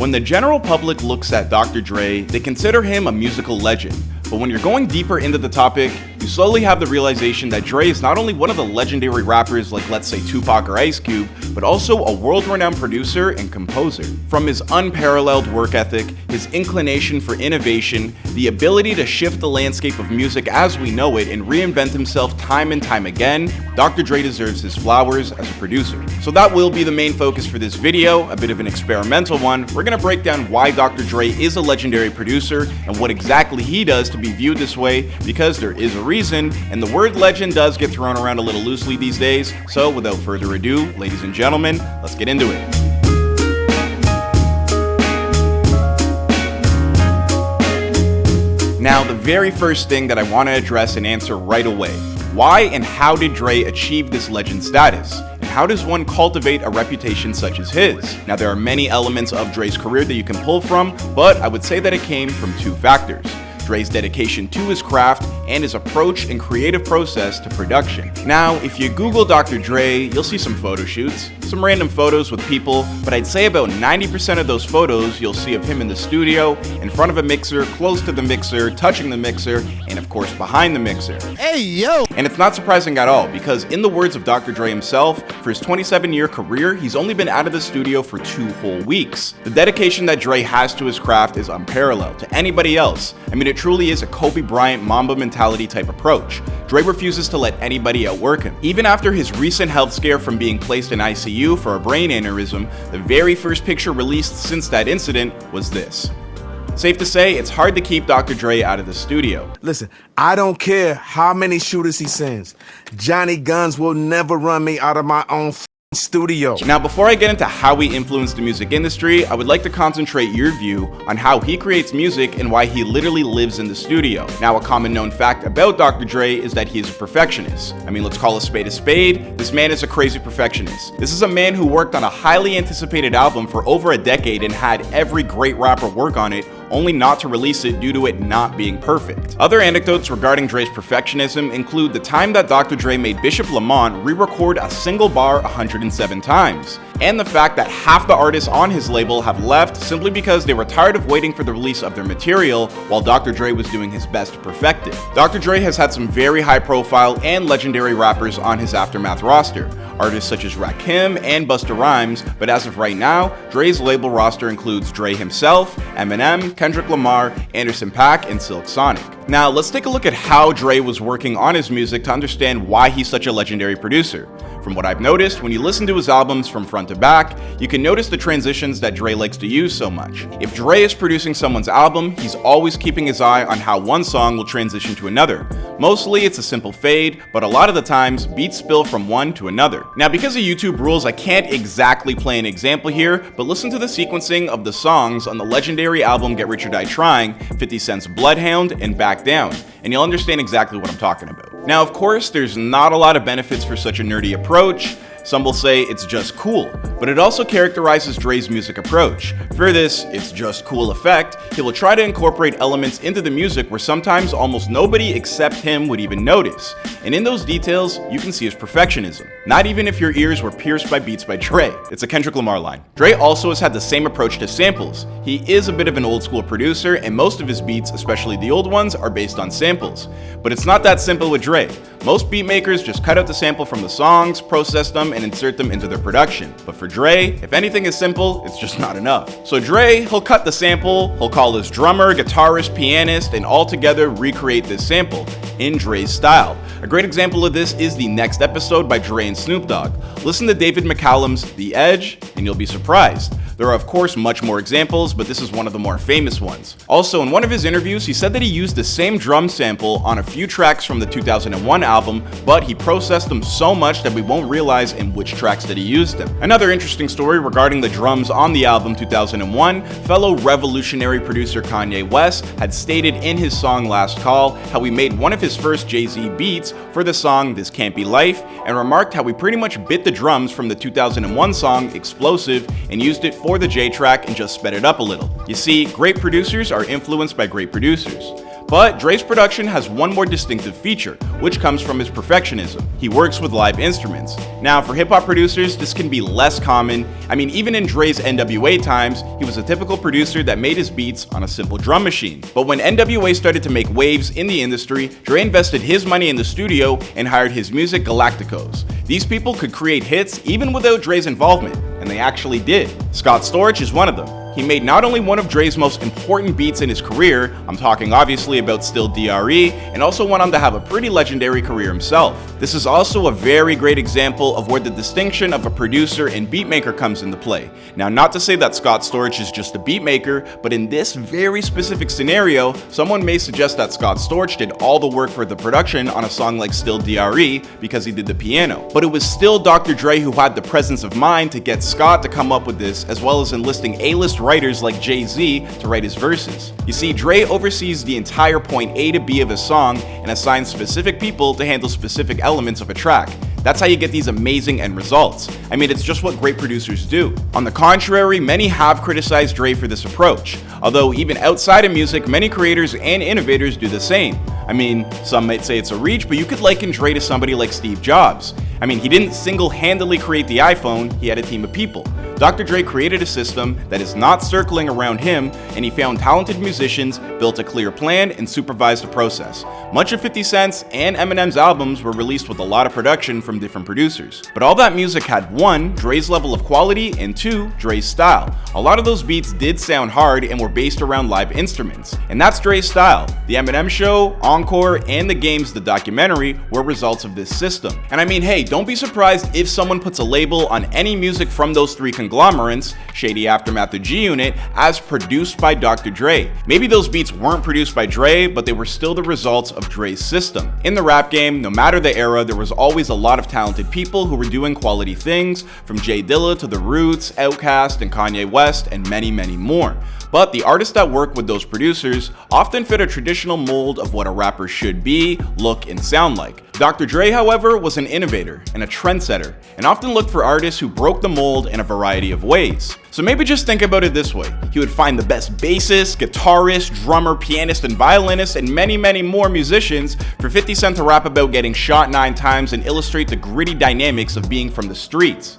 When the general public looks at Dr. Dre, they consider him a musical legend. But when you're going deeper into the topic, you slowly have the realization that Dre is not only one of the legendary rappers like, let's say, Tupac or Ice Cube, but also a world-renowned producer and composer. From his unparalleled work ethic, his inclination for innovation, the ability to shift the landscape of music as we know it and reinvent himself time and time again, Dr. Dre deserves his flowers as a producer. So that will be the main focus for this video, a bit of an experimental one. We're gonna break down why Dr. Dre is a legendary producer and what exactly he does to be viewed this way, because there is a reason, and the word legend does get thrown around a little loosely these days. So without further ado, ladies and gentlemen, let's get into it. Now, the very first thing that I want to address and answer right away: why and how did Dre achieve this legend status? And how does one cultivate a reputation such as his? Now, there are many elements of Dre's career that you can pull from, but I would say that it came from two factors: Dre's dedication to his craft and his approach and creative process to production. Now, if you Google Dr. Dre, you'll see some photo shoots, some random photos with people, but I'd say about 90% of those photos you'll see of him in the studio, in front of a mixer, close to the mixer, touching the mixer, and of course behind the mixer. Hey, yo! And it's not surprising at all, because in the words of Dr. Dre himself, for his 27-year career, he's only been out of the studio for 2 whole weeks. The dedication that Dre has to his craft is unparalleled to anybody else. I mean, it truly is a Kobe Bryant Mamba mentality type approach. Dre refuses to let anybody outwork him. Even after his recent health scare from being placed in ICU for a brain aneurysm, the very first picture released since that incident was this. Safe to say, it's hard to keep Dr. Dre out of the studio. Listen, I don't care how many shooters he sends. Johnny Guns will never run me out of my own studio. Now, before I get into how he influenced the music industry, I would like to concentrate your view on how he creates music and why he literally lives in the studio. Now, a common known fact about Dr. Dre is that he is a perfectionist. I mean, let's call a spade a spade. This man is a crazy perfectionist. This is a man who worked on a highly anticipated album for over a decade and had every great rapper work on it, only not to release it due to it not being perfect. Other anecdotes regarding Dre's perfectionism include the time that Dr. Dre made Bishop Lamont re-record a single bar 107 times, and the fact that half the artists on his label have left simply because they were tired of waiting for the release of their material while Dr. Dre was doing his best to perfect it. Dr. Dre has had some very high profile and legendary rappers on his Aftermath roster, artists such as Rakim and Busta Rhymes, but as of right now, Dre's label roster includes Dre himself, Eminem, Kendrick Lamar, Anderson .Paak, and Silk Sonic. Now, let's take a look at how Dre was working on his music to understand why he's such a legendary producer. From what I've noticed, when you listen to his albums from front to back, you can notice the transitions that Dre likes to use so much. If Dre is producing someone's album, he's always keeping his eye on how one song will transition to another. Mostly it's a simple fade, but a lot of the times, beats spill from one to another. Now, because of YouTube rules, I can't exactly play an example here, but listen to the sequencing of the songs on the legendary album Get Rich or Die Trying, 50 Cent's Bloodhound, and Back Down, and you'll understand exactly what I'm talking about. Now, of course, there's not a lot of benefits for such a nerdy approach. Some will say it's just cool, but it also characterizes Dre's music approach. For this "it's just cool" effect, he will try to incorporate elements into the music where sometimes almost nobody except him would even notice. And in those details, you can see his perfectionism. Not even if your ears were pierced by beats by Dre. It's a Kendrick Lamar line. Dre also has had the same approach to samples. He is a bit of an old school producer, and most of his beats, especially the old ones, are based on samples. But it's not that simple with Dre. Most beat makers just cut out the sample from the songs, process them, and insert them into their production. But for Dre, if anything is simple, it's just not enough. So Dre, he'll cut the sample, he'll call his drummer, guitarist, pianist, and all together recreate this sample in Dre's style. A great example of this is the Next Episode by Dre and Snoop Dogg. Listen to David McCallum's The Edge, and you'll be surprised. There are of course much more examples, but this is one of the more famous ones. Also, in one of his interviews, he said that he used the same drum sample on a few tracks from the 2001 album, but he processed them so much that we won't realize in which tracks that he used them. Another interesting story regarding the drums on the album 2001, fellow revolutionary producer Kanye West had stated in his song Last Call how he made one of his first Jay-Z beats for the song This Can't Be Life, and remarked how he pretty much bit the drums from the 2001 song Explosive and used it for the J track and just sped it up a little. You see, great producers are influenced by great producers. But Dre's production has one more distinctive feature, which comes from his perfectionism. He works with live instruments. Now, for hip-hop producers, this can be less common. I mean, even in Dre's NWA times, he was a typical producer that made his beats on a simple drum machine. But when NWA started to make waves in the industry, Dre invested his money in the studio and hired his music Galacticos. These people could create hits even without Dre's involvement, and they actually did. Scott Storch is one of them. He made not only one of Dre's most important beats in his career, I'm talking obviously about Still DRE, and also went on to have a pretty legendary career himself. This is also a very great example of where the distinction of a producer and beatmaker comes into play. Now, not to say that Scott Storch is just a beatmaker, but in this very specific scenario, someone may suggest that Scott Storch did all the work for the production on a song like Still DRE because he did the piano. But it was still Dr. Dre who had the presence of mind to get Scott to come up with this, as well as enlisting A-list writers like Jay-Z to write his verses. You see, Dre oversees the entire point A to B of a song and assigns specific people to handle specific elements of a track. That's how you get these amazing end results. I mean, it's just what great producers do. On the contrary, many have criticized Dre for this approach. Although even outside of music, many creators and innovators do the same. I mean, some might say it's a reach, but you could liken Dre to somebody like Steve Jobs. I mean, he didn't single-handedly create the iPhone, he had a team of people. Dr. Dre created a system that is not circling around him, and he found talented musicians, built a clear plan, and supervised the process. Much of 50 Cent's and Eminem's albums were released with a lot of production from different producers. But all that music had 1, Dre's level of quality, and 2, Dre's style. A lot of those beats did sound hard and were based around live instruments. And that's Dre's style. The Eminem Show, Encore, and The Game's The Documentary were results of this system. And I mean, hey, don't be surprised if someone puts a label on any music from those 3 conglomerates, Shady Aftermath, or G-Unit, as produced by Dr. Dre. Maybe those beats weren't produced by Dre, but they were still the results of Dre's system. In the rap game, no matter the era, there was always a lot of talented people who were doing quality things, from Jay Dilla to The Roots, Outkast, and Kanye West, and many, many more. But the artists that work with those producers often fit a traditional mold of what a rapper should be, look, and sound like. Dr. Dre, however, was an innovator and a trendsetter, and often looked for artists who broke the mold in a variety of ways. So maybe just think about it this way. He would find the best bassist, guitarist, drummer, pianist, and violinist, and many, many more musicians for 50 Cent to rap about getting shot 9 times and illustrate the gritty dynamics of being from the streets.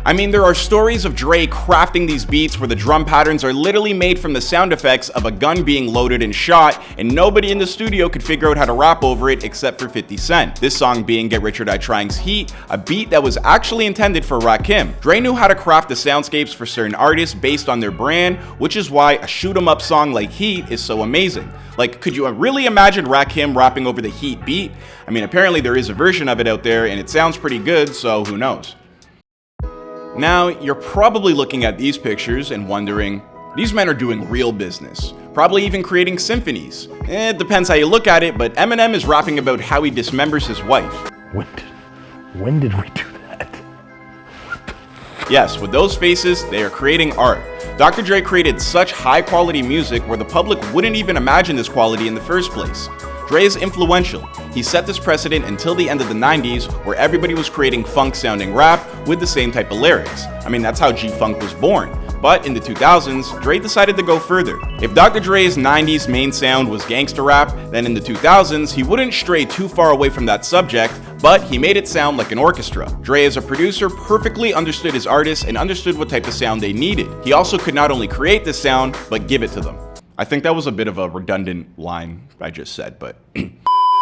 I mean, there are stories of Dre crafting these beats where the drum patterns are literally made from the sound effects of a gun being loaded and shot, and nobody in the studio could figure out how to rap over it except for 50 Cent. This song being Get Rich or Die Trying's Heat, a beat that was actually intended for Rakim. Dre knew how to craft the soundscapes for certain artists based on their brand, which is why a shoot 'em up song like Heat is so amazing. Like, could you really imagine Rakim rapping over the Heat beat? I mean, apparently there is a version of it out there, and it sounds pretty good, so who knows. Now, you're probably looking at these pictures and wondering, these men are doing real business, probably even creating symphonies. It depends how you look at it, but Eminem is rapping about how he dismembers his wife. When did we do that? Yes, with those faces, they are creating art. Dr. Dre created such high quality music where the public wouldn't even imagine this quality in the first place. Dre is influential. He set this precedent until the end of the 90s, where everybody was creating funk-sounding rap with the same type of lyrics. I mean, that's how G-Funk was born. But in the 2000s, Dre decided to go further. If Dr. Dre's 90s main sound was gangster rap, then in the 2000s, he wouldn't stray too far away from that subject, but he made it sound like an orchestra. Dre, as a producer, perfectly understood his artists and understood what type of sound they needed. He also could not only create the sound, but give it to them. I think that was a bit of a redundant line I just said, but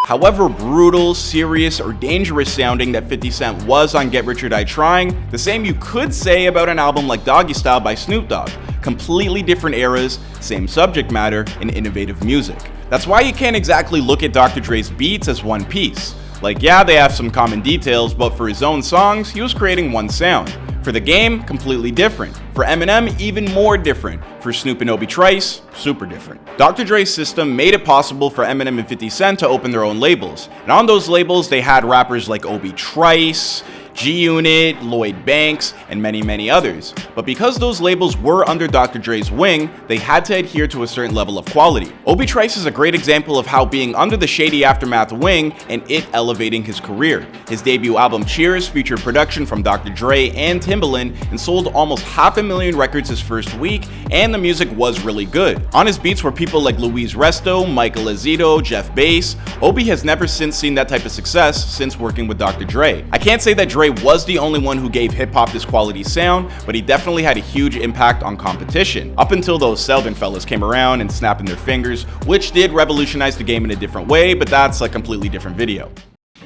however brutal, serious, or dangerous sounding that 50 Cent was on Get Rich or Die Trying, the same you could say about an album like Doggy Style by Snoop Dogg. Completely different eras, same subject matter, and innovative music. That's why you can't exactly look at Dr. Dre's beats as one piece. Like, yeah, they have some common details, but for his own songs, he was creating one sound. For The Game, completely different. For Eminem, even more different. For Snoop and Obi Trice, super different. Dr. Dre's system made it possible for Eminem and 50 Cent to open their own labels. And on those labels, they had rappers like Obi Trice, G-Unit, Lloyd Banks, and many others. But because those labels were under Dr. Dre's wing, they had to adhere to a certain level of quality. Obi Trice is a great example of how being under the shady Aftermath wing and it elevating his career. His debut album Cheers featured production from Dr. Dre and Timbaland and sold almost 500,000 records his first week, and the music was really good. On his beats were people like Luis Resto, Michael Azito, Jeff Bass. Obi has never since seen that type of success since working with Dr. Dre. I can't say that Dre was the only one who gave hip-hop this quality sound, but he definitely had a huge impact on competition, up until those Southern fellas came around and snapping their fingers, which did revolutionize the game in a different way, but that's a completely different video.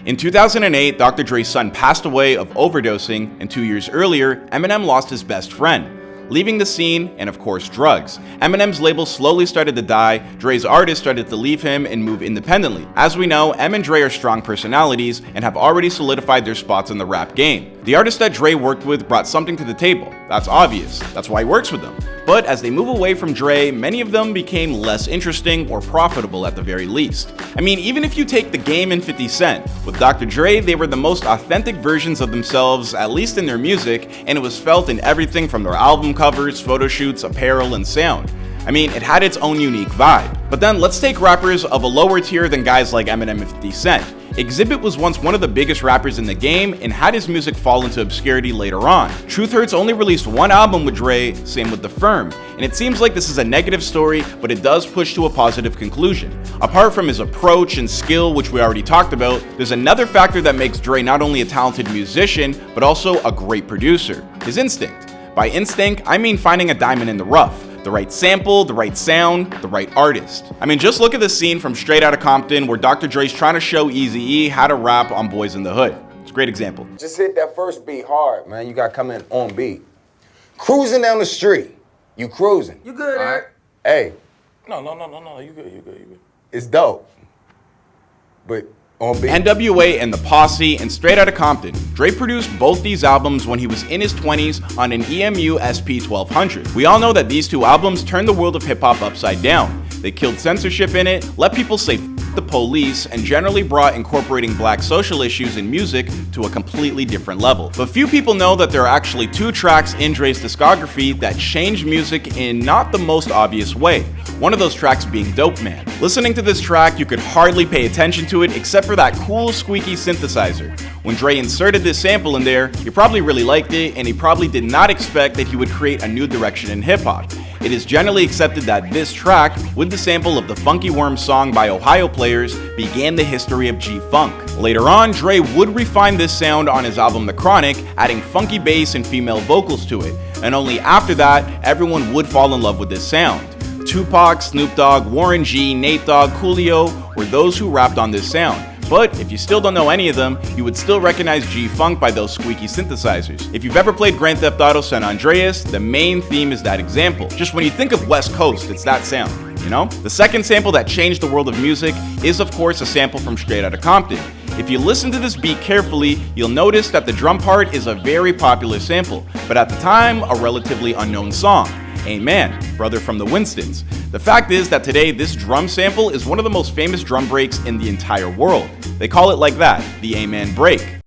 In 2008, Dr. Dre's son passed away of overdosing, and 2 years earlier, Eminem lost his best friend, leaving the scene and of course drugs. Eminem's label slowly started to die, Dre's artists started to leave him and move independently. As we know, Em and Dre are strong personalities and have already solidified their spots in the rap game. The artists that Dre worked with brought something to the table. That's obvious. That's why he works with them. But as they move away from Dre, many of them became less interesting or profitable at the very least. I mean, even if you take The Game and 50 Cent, with Dr. Dre, they were the most authentic versions of themselves, at least in their music, and it was felt in everything from their album covers, photo shoots, apparel, and sound. I mean, it had its own unique vibe. But then let's take rappers of a lower tier than guys like Eminem and 50 Cent. Exhibit was once one of the biggest rappers in the game and had his music fall into obscurity later on. Truth Hurts only released one album with Dre, same with The Firm, and it seems like this is a negative story, but it does push to a positive conclusion. Apart from his approach and skill, which we already talked about, there's another factor that makes Dre not only a talented musician, but also a great producer: his instinct. By instinct, I mean finding a diamond in the rough. The right sample, the right sound, the right artist. I mean, just look at this scene from Straight Outta Compton where Dr. Dre's trying to show Eazy-E how to rap on Boys in the Hood. It's a great example. Just hit that first beat hard, man. You gotta come in on beat. Cruising down the street. You cruising. You good, Eric? Hey. No. You good. It's dope. But on beat. NWA and The Posse and Straight Outta Compton. Dre produced both these albums when he was in his 20s on an EMU SP 1200. We all know that these two albums turned the world of hip-hop upside down. They killed censorship in it, let people say f the police, and generally brought incorporating black social issues in music to a completely different level. But few people know that there are actually two tracks in Dre's discography that changed music in not the most obvious way. One of those tracks being Dope Man. Listening to this track, you could hardly pay attention to it except for that cool squeaky synthesizer. When Dre inserted this sample in there, he probably really liked it, and he probably did not expect that he would create a new direction in hip-hop. It is generally accepted that this track, with the sample of the Funky Worm song by Ohio Players, began the history of G-Funk. Later on, Dre would refine this sound on his album The Chronic, adding funky bass and female vocals to it, and only after that, everyone would fall in love with this sound. Tupac, Snoop Dogg, Warren G, Nate Dogg, Coolio were those who rapped on this sound. But if you still don't know any of them, you would still recognize G-Funk by those squeaky synthesizers. If you've ever played Grand Theft Auto San Andreas, the main theme is that example. Just when you think of West Coast, it's that sound, you know? The second sample that changed the world of music is of course a sample from Straight Outta Compton. If you listen to this beat carefully, you'll notice that the drum part is a very popular sample, but at the time, a relatively unknown song. Amen, brother from the Winstons. The fact is that today this drum sample is one of the most famous drum breaks in the entire world. They call it like that, the Amen break.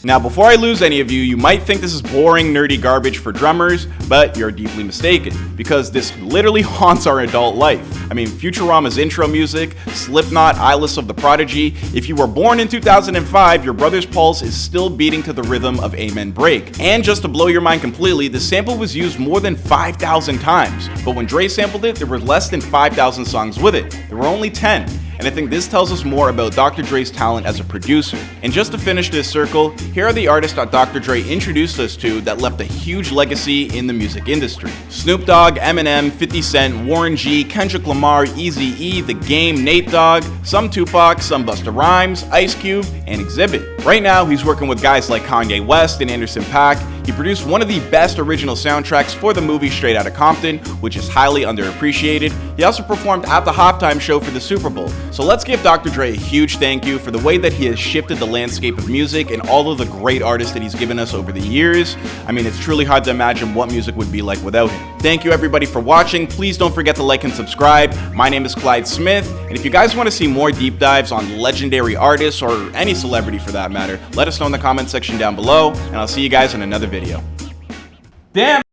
Now, before I lose any of you, you might think this is boring, nerdy garbage for drummers, but you're deeply mistaken, because this literally haunts our adult life. I mean, Futurama's intro music, Slipknot, Eyeless of the Prodigy. If you were born in 2005, your brother's pulse is still beating to the rhythm of Amen Break. And just to blow your mind completely, the sample was used more than 5,000 times. But when Dre sampled it, there were less than 5,000 songs with it. There were only 10. And I think this tells us more about Dr. Dre's talent as a producer. And just to finish this circle, here are the artists that Dr. Dre introduced us to that left a huge legacy in the music industry. Snoop Dogg, Eminem, 50 Cent, Warren G, Kendrick Lamar, Eazy-E, The Game, Nate Dogg, some Tupac, some Busta Rhymes, Ice Cube, and Exhibit. Right now, he's working with guys like Kanye West and Anderson .Paak. He produced one of the best original soundtracks for the movie Straight Outta Compton, which is highly underappreciated. He also performed at the halftime show for the Super Bowl. So let's give Dr. Dre a huge thank you for the way that he has shifted the landscape of music and all of the great artists that he's given us over the years. I mean, it's truly hard to imagine what music would be like without him. Thank you everybody for watching. Please don't forget to like and subscribe. My name is Clyde Smith, and if you guys want to see more deep dives on legendary artists or any celebrity for that matter, let us know in the comment section down below, and I'll see you guys in another video. Damn!